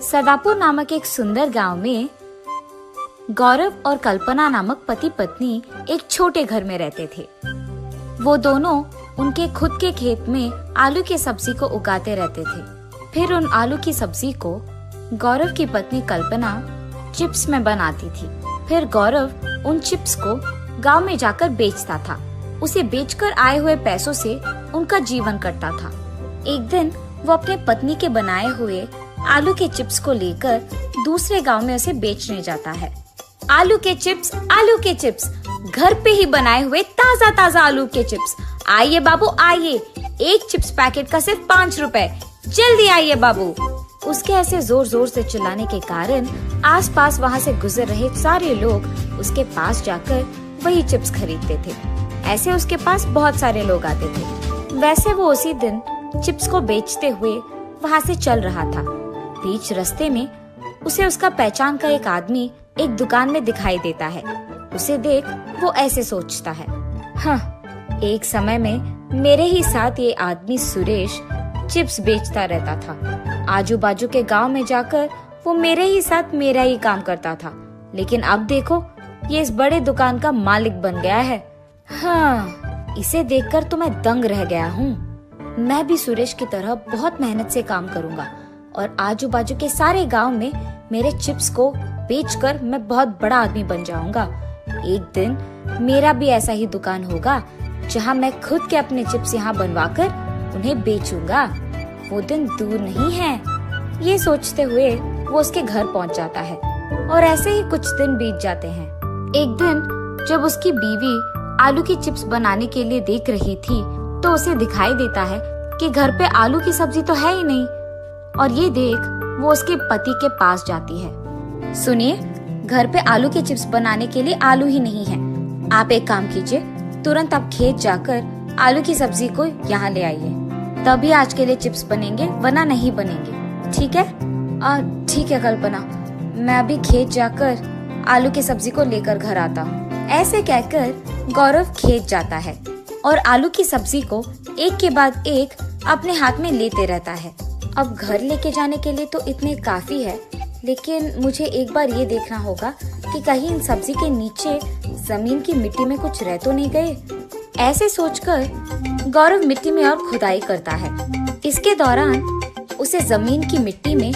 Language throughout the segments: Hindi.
सदापुर नामक एक सुंदर गांव में गौरव और कल्पना नामक पति पत्नी एक छोटे घर में रहते थे। वो दोनों उनके खुद के खेत में आलू की सब्जी को उगाते रहते थे। फिर उन आलू की सब्जी को गौरव की पत्नी कल्पना चिप्स में बनाती थी। फिर गौरव उन चिप्स को गांव में जाकर बेचता था। उसे बेचकर आए हुए पैसों से उनका जीवन कटता था। एक दिन वो अपने पत्नी के बनाए हुए आलू के चिप्स को लेकर दूसरे गांव में उसे बेचने जाता है। आलू के चिप्स, घर पे ही बनाए हुए ताजा ताजा आलू के चिप्स। आइए बाबू आइए, एक चिप्स पैकेट का सिर्फ 5 रुपए, जल्दी आइए बाबू। उसके ऐसे जोर जोर से चिल्लाने के कारण आसपास वहाँ से गुजर रहे सारे लोग उसके पास जाकर वही चिप्स खरीदते थे। ऐसे उसके पास बहुत सारे लोग आते थे। वैसे वो उसी दिन चिप्स को बेचते हुए वहाँ से चल रहा था। बीच रास्ते में उसे उसका पहचान का एक आदमी एक दुकान में दिखाई देता है। उसे देख वो ऐसे सोचता है, हाँ, एक समय में मेरे ही साथ ये आदमी सुरेश चिप्स बेचता रहता था। आजू बाजू के गांव में जाकर वो मेरे ही साथ मेरा ही काम करता था, लेकिन अब देखो ये इस बड़े दुकान का मालिक बन गया है। हाँ, इसे देखकर तो मैं दंग रह गया हूँ। मैं भी सुरेश की तरह बहुत मेहनत से काम करूँगा और आजू बाजू के सारे गांव में मेरे चिप्स को बेचकर मैं बहुत बड़ा आदमी बन जाऊंगा। एक दिन मेरा भी ऐसा ही दुकान होगा जहां मैं खुद के अपने चिप्स यहाँ बनवाकर उन्हें बेचूंगा। वो दिन दूर नहीं है। ये सोचते हुए वो उसके घर पहुंच जाता है और ऐसे ही कुछ दिन बीत जाते हैं। एक दिन जब उसकी बीवी आलू की चिप्स बनाने के लिए देख रही थी तो उसे दिखाई देता है कि घर पे आलू की सब्जी तो है ही नहीं। और ये देख वो उसके पति के पास जाती है। सुनिए, घर पे आलू के चिप्स बनाने के लिए आलू ही नहीं है। आप एक काम कीजिए, तुरंत आप खेत जाकर आलू की सब्जी को यहाँ ले आइए, तभी आज के लिए चिप्स बनेंगे, वरना नहीं बनेंगे। ठीक है? ठीक है कल्पना, मैं अभी खेत जाकर आलू की सब्जी को लेकर घर आता हूँ। ऐसे कहकर गौरव खेत जाता है और आलू की सब्जी को एक के बाद एक अपने हाथ में लेते रहता है। अब घर लेके जाने के लिए तो इतने काफी है, लेकिन मुझे एक बार ये देखना होगा कि कहीं इन सब्जी के नीचे जमीन की मिट्टी में कुछ रह तो नहीं गए। ऐसे सोचकर गौरव मिट्टी में और खुदाई करता है। इसके दौरान उसे जमीन की मिट्टी में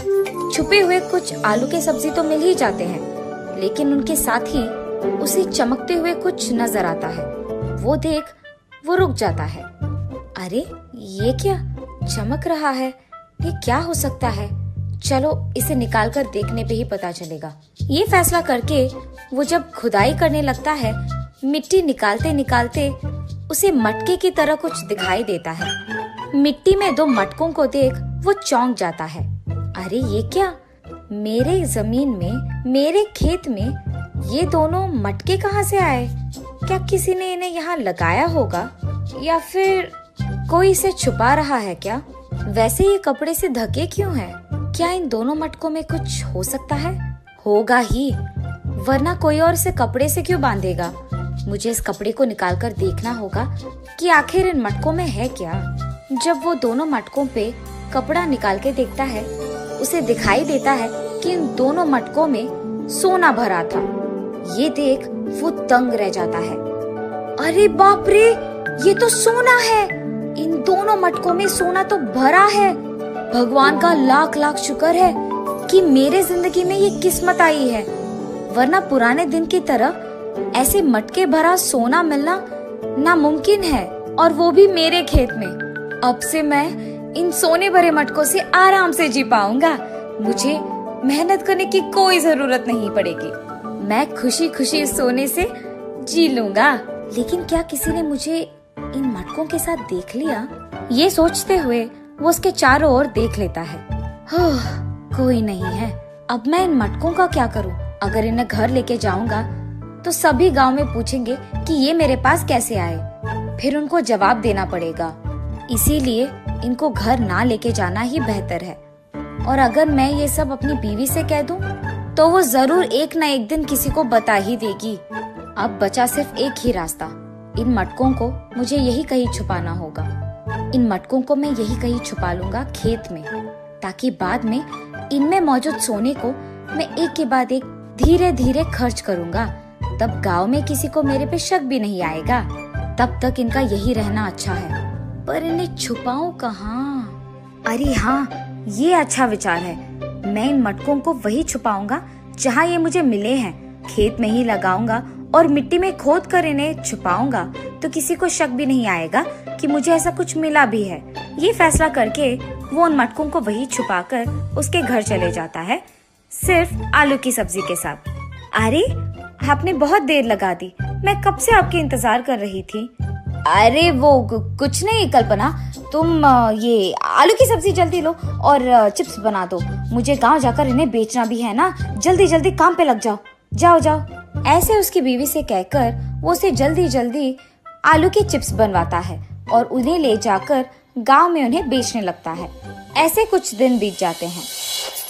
छुपे हुए कुछ आलू के सब्जी तो मिल ही जाते हैं, लेकिन उनके साथ ही उसे चमकते हुए कुछ नजर आता है। वो देख वो रुक जाता है। अरे ये क्या चमक रहा है? ये क्या हो सकता है? चलो इसे निकाल कर देखने पे ही पता चलेगा। ये फैसला करके वो जब खुदाई करने लगता है, मिट्टी निकालते निकालते उसे मटके की तरह कुछ दिखाई देता है। मिट्टी में 2 मटकों को देख वो चौंक जाता है। अरे ये क्या? मेरे जमीन में, मेरे खेत में ये दोनों मटके कहाँ से आए? क्या किसी ने इन्हें यहाँ लगाया होगा या फिर कोई इसे छुपा रहा है क्या? वैसे ये कपड़े से ढके क्यों हैं? क्या इन दोनों मटकों में कुछ हो सकता है? होगा ही, वरना कोई और इसे कपड़े से क्यों बांधेगा? मुझे इस कपड़े को निकालकर देखना होगा कि आखिर इन मटकों में है क्या। जब वो दोनों मटकों पे कपड़ा निकाल के देखता है, उसे दिखाई देता है कि इन दोनों मटकों में सोना भरा था। ये देख वो दंग रह जाता है। अरे बाप रे, ये तो सोना है! इन दोनों मटकों में सोना तो भरा है। भगवान का लाख लाख शुक्र है कि मेरे जिंदगी में ये किस्मत आई है, वरना पुराने दिन की तरह ऐसे मटके भरा सोना मिलना नामुमकिन है, और वो भी मेरे खेत में। अब से मैं इन सोने भरे मटकों से आराम से जी पाऊंगा। मुझे मेहनत करने की कोई जरूरत नहीं पड़ेगी। मैं खुशी खुशी इस सोने से जी लूंगा। लेकिन क्या किसी ने मुझे इन मटकों के साथ देख लिया? ये सोचते हुए वो उसके चारों ओर देख लेता है। कोई नहीं है। अब मैं इन मटकों का क्या करूं? अगर इन्हें घर लेके जाऊंगा तो सभी गांव में पूछेंगे कि ये मेरे पास कैसे आए। फिर उनको जवाब देना पड़ेगा। इसीलिए इनको घर ना लेके जाना ही बेहतर है। और अगर मैं ये सब अपनी बीवी से कह दूं तो वो जरूर एक न एक दिन किसी को बता ही देगी। अब बचा सिर्फ एक ही रास्ता। इन मटकों को मुझे यही कहीं छुपाना होगा। इन मटकों को मैं यही कहीं छुपा लूंगा खेत में, ताकि बाद में इनमें मौजूद सोने को मैं एक के बाद एक धीरे धीरे खर्च करूंगा। तब गांव में किसी को मेरे पे शक भी नहीं आएगा। तब तक इनका यही रहना अच्छा है, पर इन्हें छुपाऊं कहाँ? अरे हाँ, ये अच्छा विचार है। मैं इन मटकों को वही छुपाऊंगा जहाँ ये मुझे मिले हैं। खेत में ही लगाऊंगा और मिट्टी में खोद कर इन्हें छुपाऊंगा, तो किसी को शक भी नहीं आएगा कि मुझे ऐसा कुछ मिला भी है। ये फैसला करके वो उन मटकों को वही छुपाकर उसके घर चले जाता है, सिर्फ आलू की सब्जी के साथ। अरे, आपने बहुत देर लगा दी, मैं कब से आपके इंतजार कर रही थी। अरे वो कुछ नहीं कल्पना, तुम ये आलू की सब्जी जल्दी लो और चिप्स बना दो। मुझे गांव जाकर इन्हें बेचना भी है ना। जल्दी जल्दी काम पे लग जाओ, जाओ जाओ। ऐसे उसकी बीवी से कहकर वो उसे जल्दी जल्दी आलू के चिप्स बनवाता है और उन्हें ले जाकर गांव में उन्हें बेचने लगता है। ऐसे कुछ दिन बीत जाते हैं।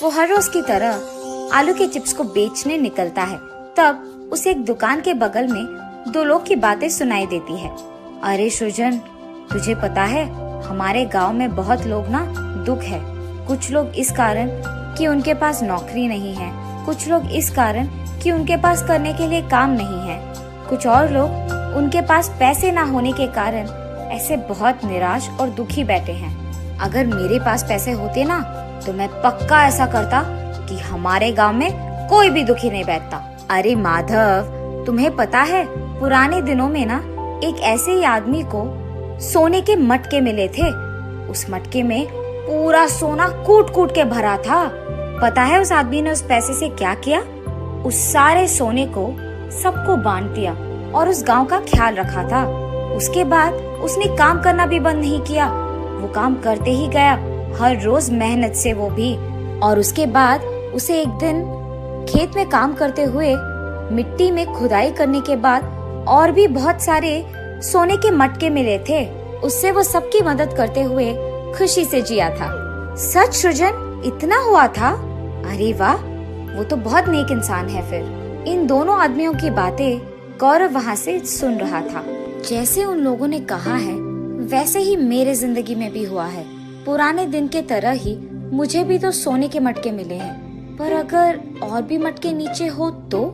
वो हर रोज की तरह आलू के चिप्स को बेचने निकलता है। तब उसे एक दुकान के बगल में दो लोग की बातें सुनाई देती है। अरे सृजन, तुझे पता है हमारे गांव में बहुत लोग ना दुख है। कुछ लोग इस कारण कि उनके पास नौकरी नहीं है, कुछ लोग इस कारण कि उनके पास करने के लिए काम नहीं है, कुछ और लोग उनके पास पैसे ना होने के कारण ऐसे बहुत निराश और दुखी बैठे हैं। अगर मेरे पास पैसे होते ना तो मैं पक्का ऐसा करता कि हमारे गांव में कोई भी दुखी नहीं बैठता। अरे माधव, तुम्हें पता है पुराने दिनों में ना एक ऐसे ही आदमी को सोने के मटके मिले थे। उस मटके में पूरा सोना कूट कूट के भरा था। पता है उस आदमी ने उस पैसे से क्या किया? उस सारे सोने को सबको बांट दिया और उस गांव का ख्याल रखा था। उसके बाद उसने काम करना भी बंद नहीं किया। वो काम करते ही गया, हर रोज मेहनत से वो भी। और उसके बाद उसे एक दिन खेत में काम करते हुए मिट्टी में खुदाई करने के बाद और भी बहुत सारे सोने के मटके मिले थे। उससे वो सबकी मदद करते हुए खुशी से जिया था। सच सृजन, इतना हुआ था? अरे वाह, वो तो बहुत नेक इंसान है। फिर इन दोनों आदमियों की बातें गौरव वहाँ से सुन रहा था। जैसे उन लोगों ने कहा है वैसे ही मेरे जिंदगी में भी हुआ है। पुराने दिन के तरह ही मुझे भी तो सोने के मटके मिले हैं, पर अगर और भी मटके नीचे हो तो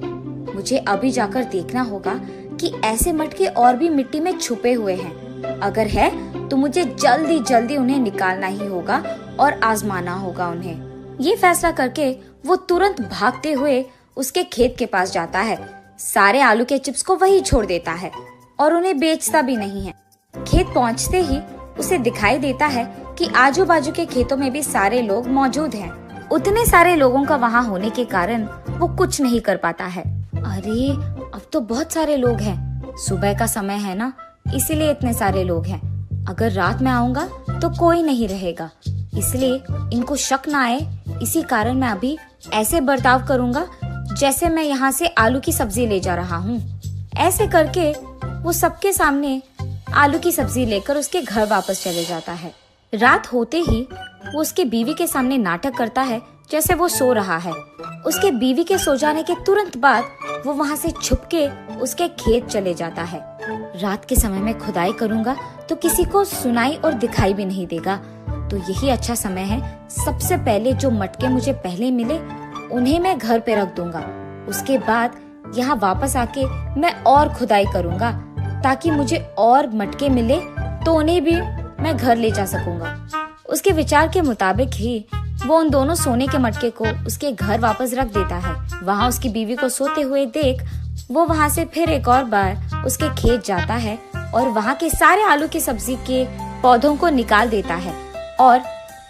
मुझे अभी जाकर देखना होगा कि ऐसे मटके और भी मिट्टी में छुपे हुए हैं। अगर है तो मुझे जल्दी जल्दी उन्हें निकालना ही होगा और आजमाना होगा उन्हें। ये फैसला करके वो तुरंत भागते हुए उसके खेत के पास जाता है। सारे आलू के चिप्स को वही छोड़ देता है और उन्हें बेचता भी नहीं है। खेत पहुंचते ही उसे दिखाई देता है कि आजू बाजू के खेतों में भी सारे लोग मौजूद हैं। उतने सारे लोगों का वहाँ होने के कारण वो कुछ नहीं कर पाता है। अरे, अब तो बहुत सारे लोग हैं। सुबह का समय है ना, इसीलिए इतने सारे लोग हैं। अगर रात में आऊंगा तो कोई नहीं रहेगा, इसलिए इनको शक ना आए, इसी कारण मैं अभी ऐसे बर्ताव करूंगा जैसे मैं यहाँ से आलू की सब्जी ले जा रहा हूँ। ऐसे करके वो सबके सामने आलू की सब्जी लेकर उसके घर वापस चले जाता है। रात होते ही वो उसके बीवी के सामने नाटक करता है जैसे वो सो रहा है। उसके बीवी के सो जाने के तुरंत बाद वो वहाँ से छुपके उसके खेत चले जाता है। रात के समय में खुदाई करूंगा तो किसी को सुनाई और दिखाई भी नहीं देगा, तो यही अच्छा समय है। सबसे पहले जो मटके मुझे पहले मिले उन्हें मैं घर पे रख दूंगा। उसके बाद यहाँ वापस आके मैं और खुदाई करूंगा ताकि मुझे और मटके मिले तो उन्हें भी मैं घर ले जा सकूंगा। उसके विचार के मुताबिक ही वो उन दोनों सोने के मटके को उसके घर वापस रख देता है। वहाँ उसकी बीवी को सोते हुए देख वो वहाँ से फिर एक और बार उसके खेत जाता है और वहाँ के सारे आलू की सब्जी के पौधों को निकाल देता है और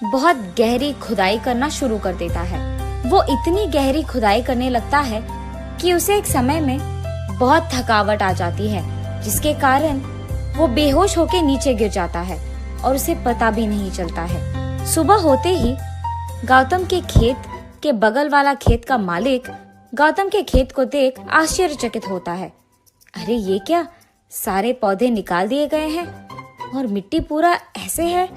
बहुत गहरी खुदाई करना शुरू कर देता है। वो इतनी गहरी खुदाई करने लगता है कि उसे एक समय में बहुत थकावट आ जाती है, जिसके कारण वो बेहोश होकर नीचे गिर जाता है और उसे पता भी नहीं चलता है। सुबह होते ही गौतम के खेत के बगल वाला खेत का मालिक गौतम के खेत को देख आश्चर्यचकित होता है। अरे ये क्या, सारे पौधे निकाल दिए गए हैं और मिट्टी पूरा ऐसे है,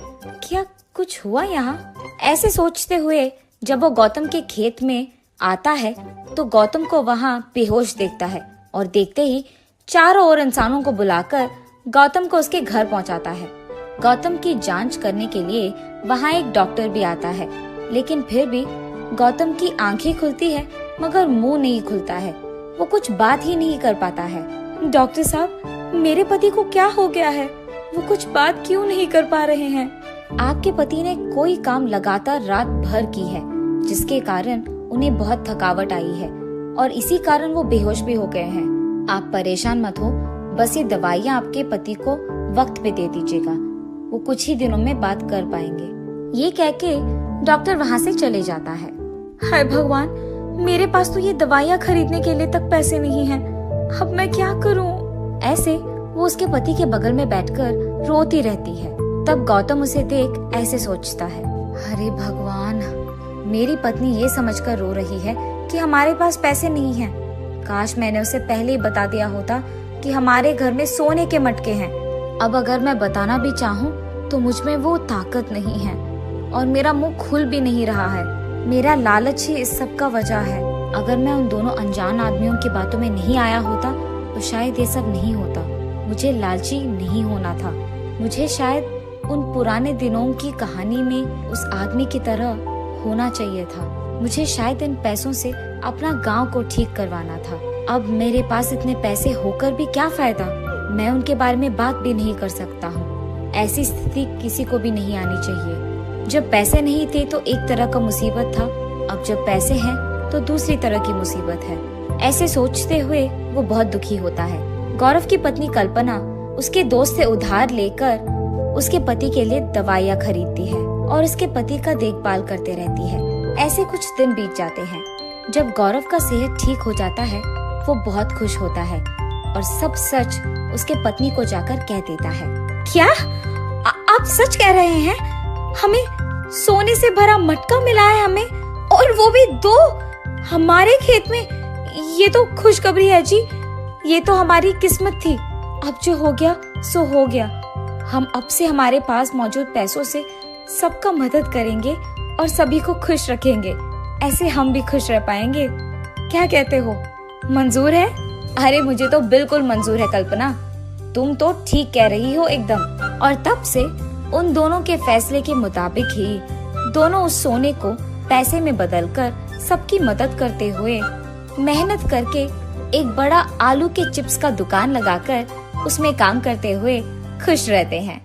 क्या कुछ हुआ यहाँ? ऐसे सोचते हुए जब वो गौतम के खेत में आता है तो गौतम को वहाँ बेहोश देखता है और देखते ही चारों ओर इंसानों को बुलाकर गौतम को उसके घर पहुँचाता है। गौतम की जांच करने के लिए वहाँ एक डॉक्टर भी आता है, लेकिन फिर भी गौतम की आंखें खुलती है मगर मुंह नहीं खुलता है। वो कुछ बात ही नहीं कर पाता है। डॉक्टर साहब, मेरे पति को क्या हो गया है? वो कुछ बात क्यों नहीं कर पा रहे हैं? आपके पति ने कोई काम लगातार रात भर की है, जिसके कारण उन्हें बहुत थकावट आई है और इसी कारण वो बेहोश भी हो गए हैं। आप परेशान मत हो, बस ये दवाइयाँ आपके पति को वक्त पे दे दीजिएगा। वो कुछ ही दिनों में बात कर पाएंगे। ये कह के डॉक्टर वहाँ से चले जाता है। हाय भगवान, मेरे पास तो ये दवाइयाँ खरीदने के लिए तक पैसे नहीं हैं। अब मैं क्या करूँ? ऐसे वो उसके पति के बगल में बैठकर रोती रहती है। तब गौतम उसे देख ऐसे सोचता है, अरे भगवान, मेरी पत्नी ये समझकर रो रही है कि हमारे पास पैसे नहीं हैं। काश मैंने उसे पहले ही बता दिया होता कि हमारे घर में सोने के मटके हैं। अब अगर मैं बताना भी चाहूँ तो मुझ में वो ताकत नहीं है और मेरा मुंह खुल भी नहीं रहा है। मेरा लालच ही इस सब का वजह है। अगर मैं उन दोनों अनजान आदमियों की बातों में नहीं आया होता तो शायद ये सब नहीं होता। मुझे लालची नहीं होना था। मुझे शायद उन पुराने दिनों की कहानी में उस आदमी की तरह होना चाहिए था। मुझे शायद इन पैसों से अपना गांव को ठीक करवाना था। अब मेरे पास इतने पैसे होकर भी क्या फायदा? मैं उनके बारे में बात भी नहीं कर सकता हूँ। ऐसी स्थिति किसी को भी नहीं आनी चाहिए। जब पैसे नहीं थे तो एक तरह का मुसीबत था, अब जब पैसे हैं तो दूसरी तरह की मुसीबत है। ऐसे सोचते हुए वो बहुत दुखी होता है। गौरव की पत्नी कल्पना उसके दोस्त से उधार लेकर उसके पति के लिए दवाइयाँ खरीदती है और उसके पति का देखभाल करते रहती है। ऐसे कुछ दिन बीत जाते हैं। जब गौरव का सेहत ठीक हो जाता है वो बहुत खुश होता है और सब सच उसके पत्नी को जाकर कह देता है। क्या आप सच कह रहे हैं? हमें सोने से भरा मटका मिला है हमें, और वो भी 2 हमारे खेत में। ये तो खुशखबरी है जी, ये तो हमारी किस्मत थी। अब जो हो गया सो हो गया। हम अब से हमारे पास मौजूद पैसों से सबका मदद करेंगे और सभी को खुश रखेंगे। ऐसे हम भी खुश रह पाएंगे। क्या कहते हो? मंजूर है? अरे मुझे तो बिल्कुल मंजूर है कल्पना, तुम तो ठीक कह रही हो एकदम। और तब से उन दोनों के फैसले के मुताबिक ही दोनों उस सोने को पैसे में बदलकर सबकी मदद करते हुए मेहनत करके एक बड़ा आलू के चिप्स का दुकान लगाकर उसमें काम करते हुए खुश रहते हैं।